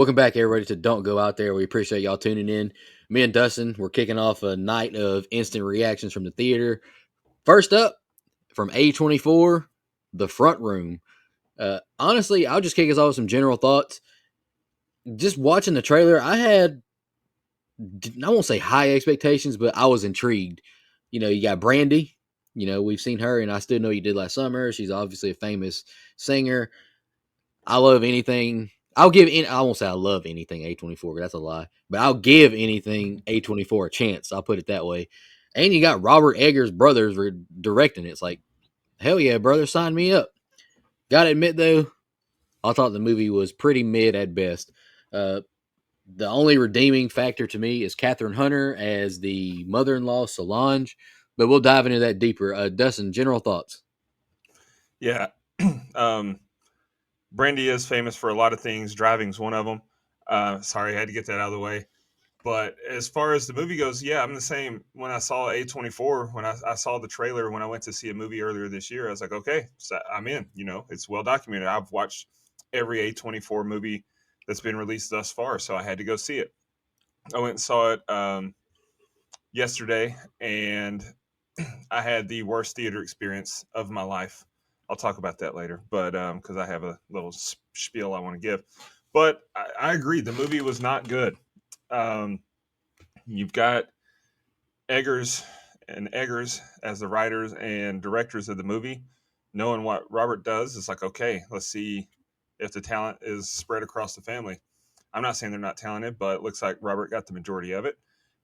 Welcome back, everybody, to Don't Go Out There. We appreciate y'all tuning in. Me and Dustin, we're kicking off a night of instant reactions from the theater. First up, from A24, The Front Room. Honestly, I'll just kick us off with some general thoughts. Just watching the trailer, I won't say high expectations, but I was intrigued. You got Brandy. We've seen her, and I Still Know You Did Last Summer. She's obviously a famous singer. I love anything. I won't say I love anything A24, that's a lie. But I'll give anything A24 a chance. I'll put it that way. And you got Robert Eggers' brothers directing it. It's like, hell yeah, brother, sign me up. Gotta admit, though, I thought the movie was pretty mid at best. Uh, the only redeeming factor to me is Catherine Hunter as the mother in law, Solange. But we'll dive into that deeper. Dustin, general thoughts. Yeah. um, Brandy is famous for a lot of things. Driving's one of them. Sorry, I had to get that out of the way. But as far as the movie goes, yeah, I'm the same. When I saw A24, when I saw the trailer, when I went to see a movie earlier this year, I was like, okay, so I'm in. It's well documented. I've watched every A24 movie that's been released thus far, so I had to go see it. I went and saw it yesterday, and I had the worst theater experience of my life. I'll talk about that later, but because I have a little spiel I want to give. But I agree, the movie was not good. Um, you've got Eggers as the writers and directors of the movie. Knowing what Robert does, it's like, okay, let's see if the talent is spread across the family. I'm not saying they're not talented, but it looks like Robert got the majority of it.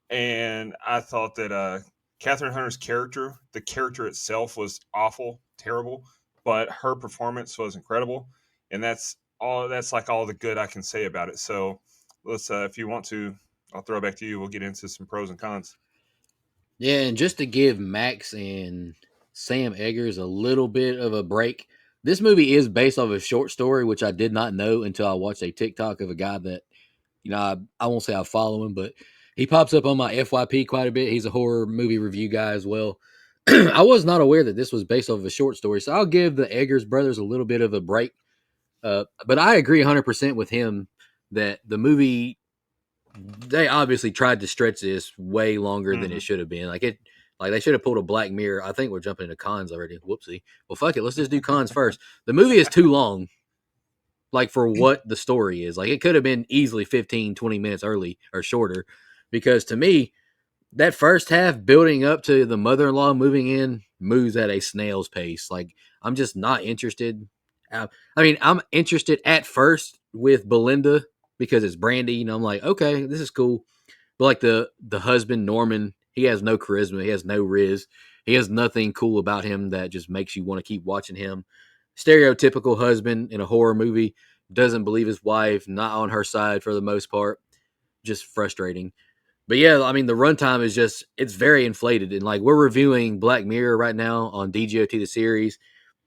And I thought that Catherine Hunter's character, the character itself was awful, terrible, but her performance was incredible. And that's all. That's like all the good I can say about it. So let's, if you want to, I'll throw it back to you. We'll get into some pros and cons. Yeah, and just to give Max and Sam Eggers a little bit of a break, this movie is based off a short story, which I did not know until I watched a TikTok of a guy that, I won't say I follow him, but he pops up on my FYP quite a bit. He's a horror movie review guy as well. I was not aware that this was based off of a short story, so I'll give the Eggers brothers a little bit of a break. But I agree 100% with him that the movie, they obviously tried to stretch this way longer than it Mm-hmm. should have been. Like they should have pulled a Black Mirror. I think we're jumping into cons already. Whoopsie. Well, fuck it. Let's just do cons first. The movie is too long, like for what the story is. Like it could have been easily 15, 20 minutes early or shorter. Because to me, that first half building up to the mother-in-law moving in moves at a snail's pace. Like I'm just not interested. I mean, I'm interested at first with Belinda because it's Brandy. I'm like, okay, this is cool. But like the husband Norman, he has no charisma. He has no riz. He has nothing cool about him that just makes you want to keep watching him. Stereotypical husband in a horror movie, doesn't believe his wife, not on her side for the most part. Just frustrating. But yeah, I mean the runtime is just, it's very inflated. And like we're reviewing Black Mirror right now on DGOT the series.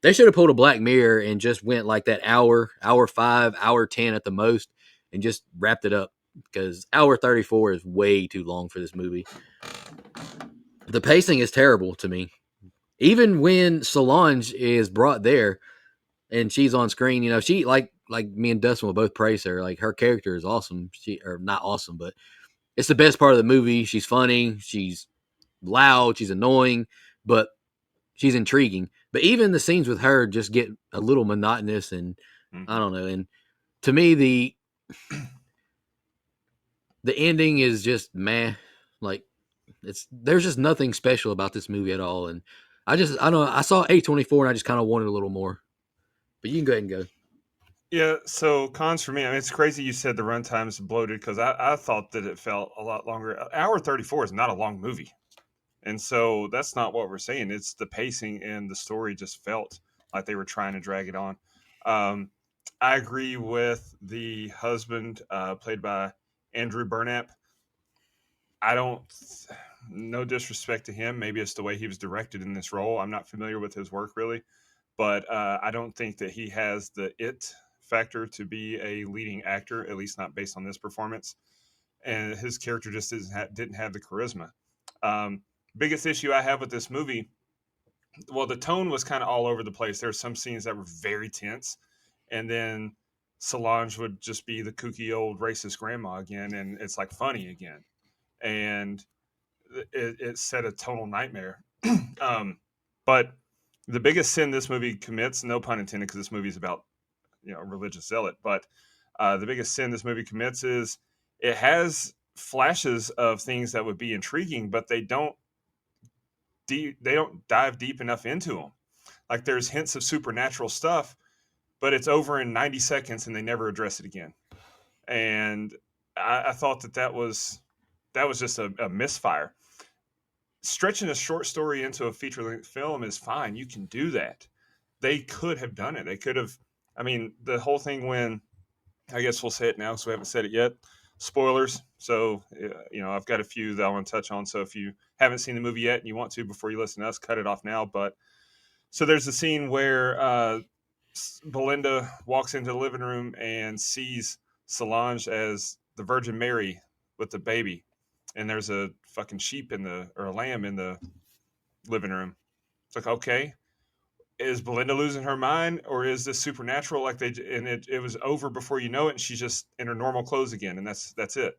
They should have pulled a Black Mirror and just went like that hour 5, hour 10 at the most, and just wrapped it up, because hour 34 is way too long for this movie. The pacing is terrible to me. Even when Solange is brought there and she's on screen, she like me and Dustin will both praise her. Like her character is awesome. She, or not awesome, but it's the best part of the movie. She's funny, she's loud, she's annoying, but she's intriguing. But even the scenes with her just get a little monotonous, and I Mm-hmm. don't know. And to me, the ending is just meh. Like there's just nothing special about this movie at all. And I don't know. I saw A24 and I just kind of wanted a little more. But you can go ahead and go. Yeah, so cons for me. I mean, it's crazy you said the runtime's bloated because I thought that it felt a lot longer. Hour 34 is not a long movie. And so that's not what we're saying. It's the pacing and the story just felt like they were trying to drag it on. Um, I agree with the husband, played by Andrew Burnap. I don't, no disrespect to him. Maybe it's the way he was directed in this role. I'm not familiar with his work really, but I don't think that he has the it factor to be a leading actor, at least not based on this performance. And his character just didn't have the charisma. Um, Biggest issue I have with this movie, well, the tone was kind of all over the place. There were some scenes that were very tense, and then Solange would just be the kooky old racist grandma again, and it's like funny again, and it set a total nightmare. um, but the biggest sin this movie commits, no pun intended, because this movie is about religious zealot, but the biggest sin this movie commits is it has flashes of things that would be intriguing, but they don't dive deep enough into them. Like there's hints of supernatural stuff, but it's over in 90 seconds and they never address it again. And I thought that was just a misfire. Stretching a short story into a feature length film is fine. You can do that. They could have done it. They could have. I mean, the whole thing when I guess we'll say it now because we haven't said it yet. Spoilers. So, I've got a few that I want to touch on. So, if you haven't seen the movie yet and you want to before you listen to us, cut it off now. But so there's a scene where Belinda walks into the living room and sees Solange as the Virgin Mary with the baby, and there's a fucking sheep or a lamb in the living room. It's like, okay, is Belinda losing her mind, or is this supernatural? Like it was over before you know it, and she's just in her normal clothes again, and that's it.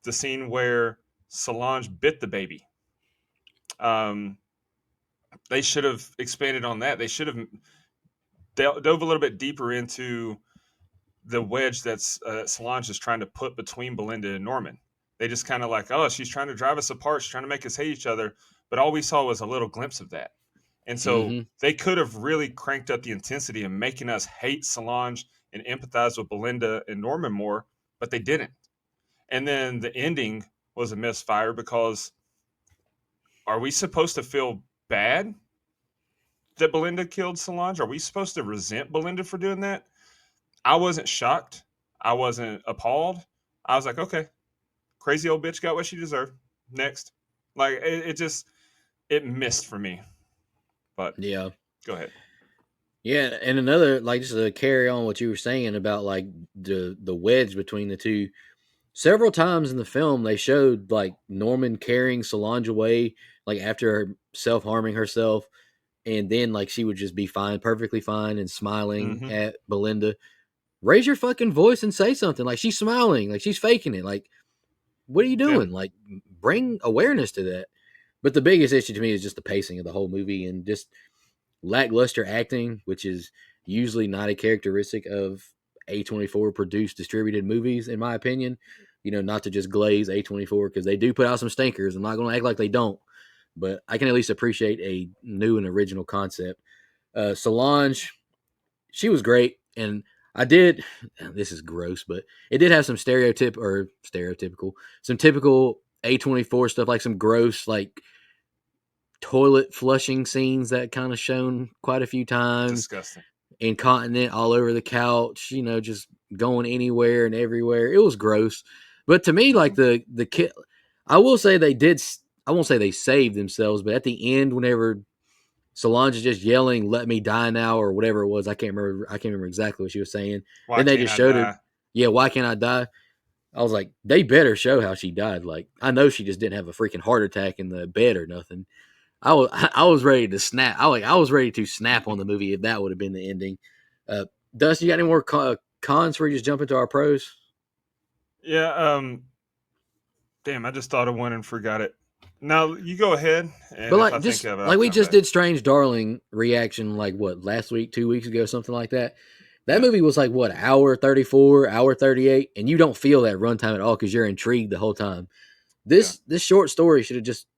The scene where Solange bit the baby. Um, they should have expanded on that. They should have dove a little bit deeper into the wedge that's Solange is trying to put between Belinda and Norman. They just kind of like, oh, she's trying to drive us apart. She's trying to make us hate each other. But all we saw was a little glimpse of that. And so Mm-hmm. they could have really cranked up the intensity of making us hate Solange and empathize with Belinda and Norman more, but they didn't. And then the ending was a misfire because are we supposed to feel bad that Belinda killed Solange? Are we supposed to resent Belinda for doing that? I wasn't shocked. I wasn't appalled. I was like, okay, crazy old bitch got what she deserved. Next. Like it missed for me. But Yeah. go ahead. Yeah, and another like just to carry on what you were saying about like the wedge between the two. Several times in the film, they showed like Norman carrying Solange away, like after self harming herself, and then like she would just be fine, perfectly fine, and smiling Mm-hmm. at Belinda. Raise your fucking voice and say something. Like she's smiling, like she's faking it. Like what are you Yeah. doing? Like bring awareness to that. But the biggest issue to me is just the pacing of the whole movie and just lackluster acting, which is usually not a characteristic of A24 produced distributed movies, in my opinion. Not to just glaze A24 because they do put out some stinkers. I'm not going to act like they don't, but I can at least appreciate a new and original concept. Solange, she was great, and I did. This is gross, but it did have some stereotypical, some typical A24 stuff, like some gross like toilet flushing scenes that kind of shown quite a few times. Disgusting. Incontinent all over the couch, just going anywhere and everywhere. It was gross. But to me, like the kid, I will say they did. I won't say they saved themselves, but at the end, whenever Solange is just yelling, "Let me die now" or whatever it was, I can't remember. I can't remember exactly what she was saying. Why Then they can't just I showed her. die? Yeah, why can't I die? I was like, they better show how she died. Like, I know she just didn't have a freaking heart attack in the bed or nothing. I was ready to snap. I was ready to snap on the movie if that would have been the ending. Uh, Dust, you got any more cons where you just jump into our pros? Yeah. Damn, I just thought of one and forgot it. Now you go ahead, But and if I like think just of it, I'll like we come just back. did Strange Darling reaction like what last week, 2 weeks ago, something like that. That Yeah. movie was like what hour 34, hour 38, and you don't feel that runtime at all because you're intrigued the whole time. Yeah. This short story should have just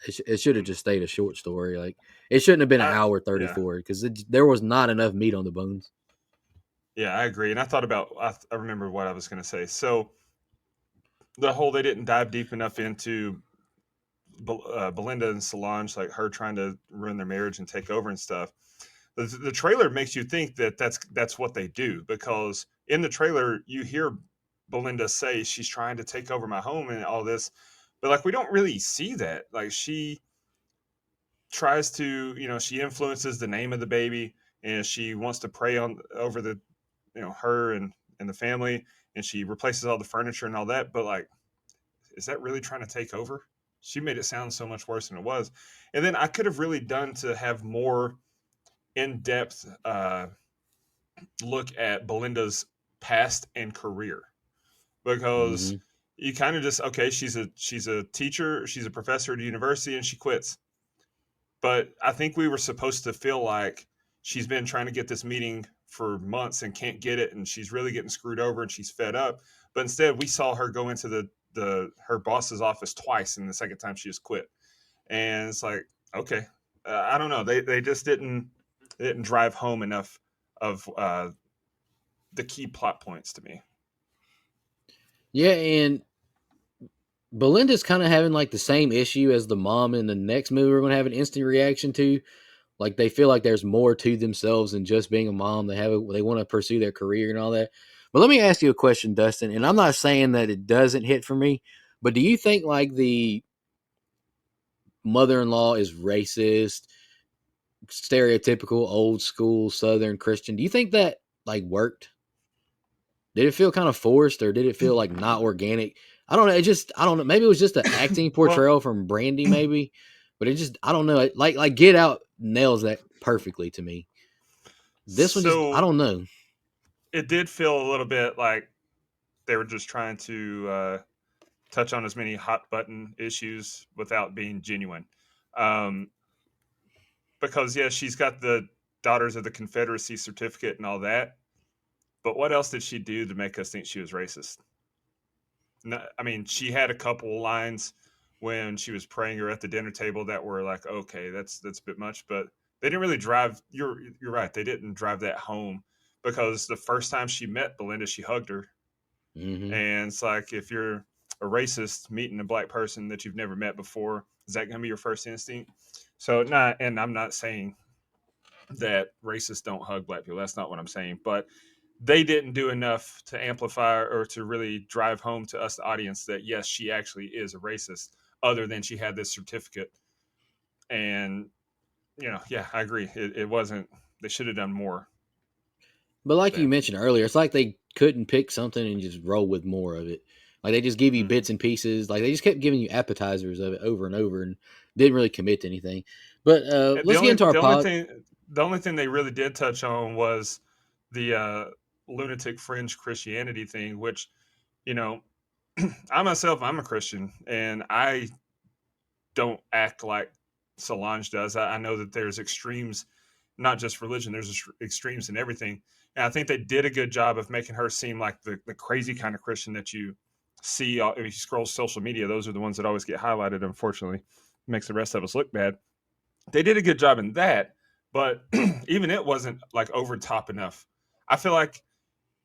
it should have just stayed a short story. Like it shouldn't have been an I hour yeah. 34 because there was not enough meat on the bones. Yeah, I agree. And I thought about I remember what I was going to say. So the whole they didn't dive deep enough into Belinda and Solange, like her trying to ruin their marriage and take over and stuff. The trailer makes you think that that's what they do because in the trailer you hear Belinda say she's trying to take over my home and all this, but like we don't really see that. Like she tries to, she influences the name of the baby and she wants to prey on over the, her and the family, and she replaces all the furniture and all that. But like, is that really trying to take over? She made it sound so much worse than it was. And then I could have really done to have more in depth look at Belinda's past and career, because Hmm. you kind of just, okay, she's a teacher, she's a professor at a university, and she quits. But I think we were supposed to feel like she's been trying to get this meeting for months and can't get it, and she's really getting screwed over and she's fed up. But instead, we saw her go into the her boss's office twice, and the second time she just quit. And it's like, okay, I don't know. They just didn't drive home enough of the key plot points to me. Yeah, and Belinda's kind of having like the same issue as the mom in the next movie we're going to have an instant reaction to. Like they feel like there's more to themselves than just being a mom. They want to pursue their career and all that. But let me ask you a question, Dustin. And I'm not saying that it doesn't hit for me, but do you think like the mother-in-law is racist, stereotypical old school Southern Christian? Do you think that like worked? Did it feel kind of forced or did it feel like not organic? I don't know. I don't know. Maybe it was just an acting Well, portrayal from Brandy, maybe, but I don't know. Like Get Out nails that perfectly to me. This one I so don't know. it did feel a little bit like they were just trying to touch on as many hot button issues without being genuine. Um, because yeah, she's got the Daughters of the Confederacy certificate and all that, but what else did she do to make us think she was racist? No, I mean, she had a couple lines when she was praying or at the dinner table that were like, okay, that's a bit much, but they didn't really drive. You're right. They didn't drive that home, because the first time she met Belinda, she hugged her, Hmm. and it's like, if you're a racist meeting a black person that you've never met before, is that going to be your first instinct? So not, and I'm not saying that racists don't hug black people. That's not what I'm saying, but they didn't do enough to amplify or to really drive home to us, the audience, that yes, she actually is a racist, other than she had this certificate. And yeah, I agree. It wasn't. They should have done more But like you then. mentioned earlier, it's like they couldn't pick something and just roll with more of it. Like they just give you Mm-hmm. bits and pieces. Like they just kept giving you appetizers of it over and over and didn't really commit to anything. But The let's get only into our the only pod. thing the only thing they really did touch on was the lunatic fringe Christianity thing, which, you know, I'm a Christian, and I don't act like Solange does. I know that there's extremes, not just religion. There's extremes in everything, and I think they did a good job of making her seem like the crazy kind of Christian that you see. If you scroll social media, those are the ones that always get highlighted. Unfortunately, makes the rest of us look bad. They did a good job in that, but even it wasn't like over top enough. I feel like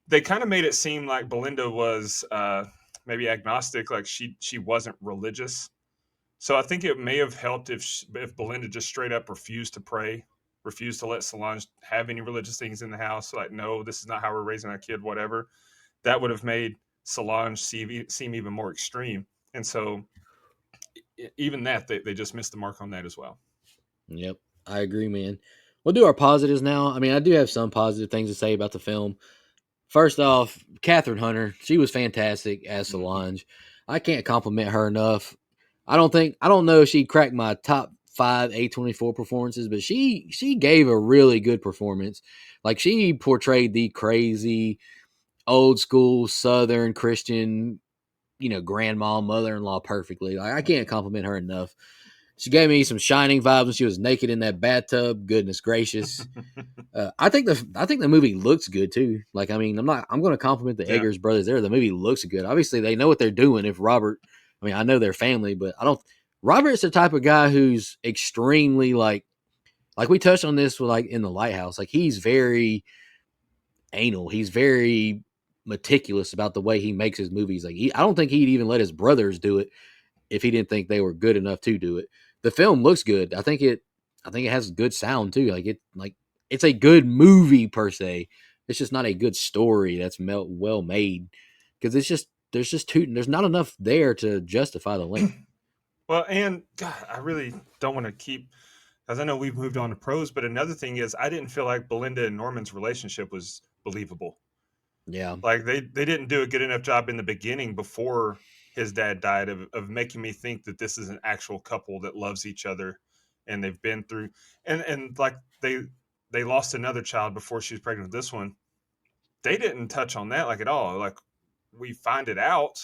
they kind of made it seem like Belinda was maybe agnostic, like she wasn't religious. So I think it may have helped if Belinda just straight up refused to pray, refused to let Solange have any religious things in the house. Like, no, this is not how we're raising our kid. Whatever. That would have made Solange seem even more extreme. And so even that, they just missed the mark on that as well. Yep, I agree, man. We'll do our positives now. I mean, I do have some positive things to say about the film. First off, Catherine Hunter, she was fantastic as Mm-hmm. Solange. I can't compliment her enough. I don't know if she cracked my top five A24 performances, but she gave a really good performance. Like she portrayed the crazy old school Southern Christian, grandma, mother in law perfectly. Like I can't compliment her enough. She gave me some Shining vibes when she was naked in that bathtub. Goodness gracious. I think the movie looks good too. Like I'm going to compliment the Yeah. Eggers brothers there. The movie looks good. Obviously they know what they're doing. If Robert, I mean I know their family, but I don't. Robert's the type of guy who's extremely like we touched on this with like in the Lighthouse. Like he's very anal. He's very meticulous about the way he makes his movies. I don't think he'd even let his brothers do it if he didn't think they were good enough to do it. The film looks good. I think it has good sound too. Like it's a good movie per se. It's just not a good story that's well made because there's not enough there to justify the length. Well, and God, I really don't want to keep, because I know we've moved on to pros, but another thing is I didn't feel like Belinda and Norman's relationship was believable. Yeah. Like they didn't do a good enough job in the beginning before his dad died of making me think that this is an actual couple that loves each other, and they've been through, and like they lost another child before she was pregnant with this one. they didn't touch on that like at all. Like we find it out,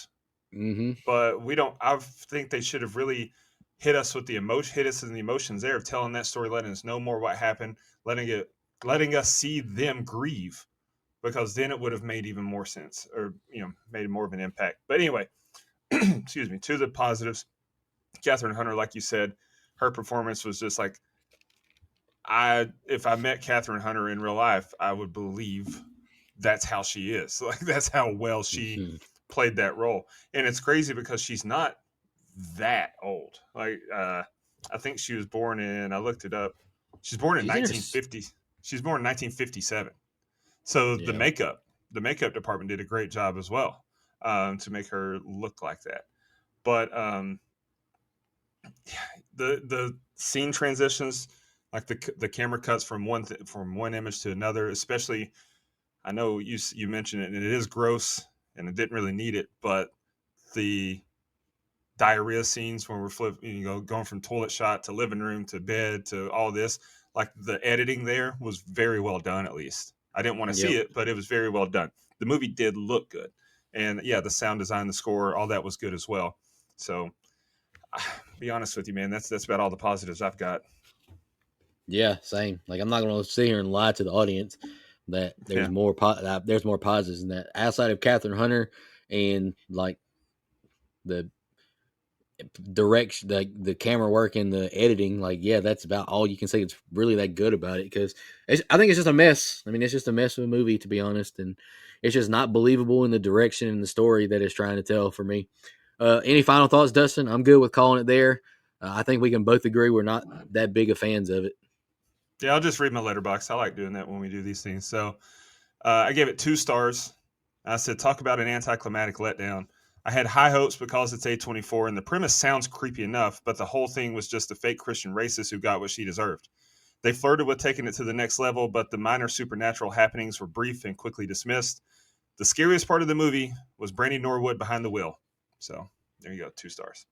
Mm-hmm. but we don't. I think they should have really hit us with the emotion, hit us in the emotions there of telling that story, letting us know more what happened, letting us see them grieve, because then it would have made even more sense, or made more of an impact. But anyway, excuse me. To the positives, Catherine Hunter, like you said, her performance was just like if I met Catherine Hunter in real life, I would believe that's how she is. Like that's how well she Mm-hmm. played that role. And it's crazy because she's not that old. Like I think she was born in, I looked it up. She's born in She's in her. 1950. She's born in 1957. So Yeah. the makeup department did a great job as well, to make her look like that. But the scene transitions, like the camera cuts from from one image to another, especially, I know you mentioned it, and it is gross, and it didn't really need it, but the diarrhea scenes when we're flipping, going from toilet shot to living room to bed to all this, like the editing there was very well done. At least I didn't want to see Yep. it, but it was very well done. The movie did look good, and yeah, the sound design, the score, all that was good as well. So, be honest with you, man, that's about all the positives I've got. Yeah. Same. Like I'm not gonna sit here and lie to the audience that Yeah. there's more positives than that outside of Catherine Hunter and like the direction, the camera work and the editing. Like yeah, that's about all you can say. It's really that good about it because I think it's just a mess. I mean, it's just a mess of a movie to be honest, and it's just not believable in the direction and the story that it's trying to tell for me. Any final thoughts, Dustin? I'm good with calling it there. I think we can both agree we're not that big of fans of it. Yeah, I'll just read my letterbox. I like doing that when we do these things. So I gave it 2 stars. I said, talk about an anticlimactic letdown. I had high hopes because it's A24, and the premise sounds creepy enough, but the whole thing was just a fake Christian racist who got what she deserved. They flirted with taking it to the next level, but the minor supernatural happenings were brief and quickly dismissed. The scariest part of the movie was Brandy Norwood behind the wheel. So there you go, 2 stars.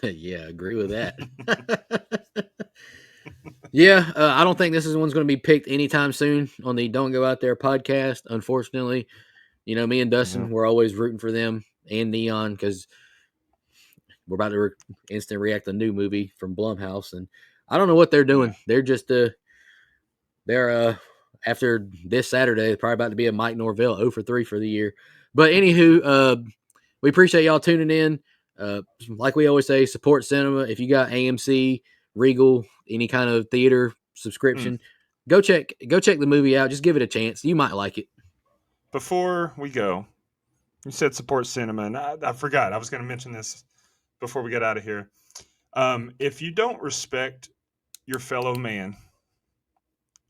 Yeah, agree with that. Yeah, I don't think this is one's going to be picked anytime soon on the Don't Go Out There podcast. Unfortunately, me and Yeah. Dustin, we're always rooting for them and Neon because we're about to instant react to a new movie from Blumhouse, and I don't know what they're Yeah. doing. They're just they're after this Saturday, probably about to be a Mike Norvell 0 for 3 for the year. But anywho, we appreciate y'all tuning in. Like we always say, support cinema. If you got AMC, Regal, any kind of theater Mm. subscription, go check the movie out. Just give it a chance. You might like it. Before we go, you said support cinema, and I forgot. I was going to mention this before we get out of here. If you don't respect your fellow man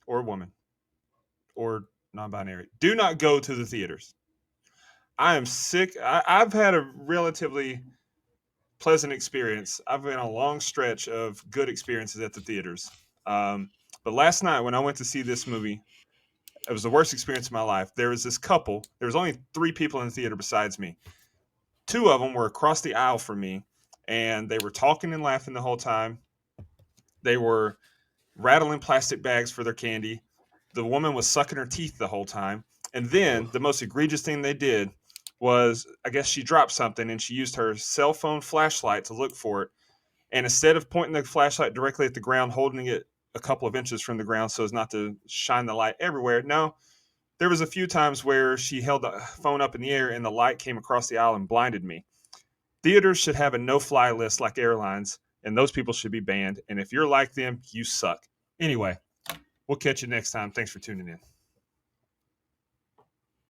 or woman or non-binary, do not go to the theaters. I am sick. I've had a relatively pleasant experience. I've been on a long stretch of good experiences at the theaters. But last night when I went to see this movie, it was the worst experience of my life. There was this couple. There was only 3 people in the theater besides me. 2 of them were across the aisle from me, and they were talking and laughing the whole time. They were rattling plastic bags for their candy. The woman was sucking her teeth the whole time. And then the most egregious thing they did was, I guess she dropped something and she used her cell phone flashlight to look for it. And instead of pointing the flashlight directly at the ground, holding it a couple of inches from the ground so as not to shine the light everywhere, no, there was a few times where she held the phone up in the air and the light came across the aisle and blinded me. Theaters should have a no-fly list like airlines, and those people should be banned. And if you're like them, you suck. Anyway, we'll catch you next time. Thanks for tuning in.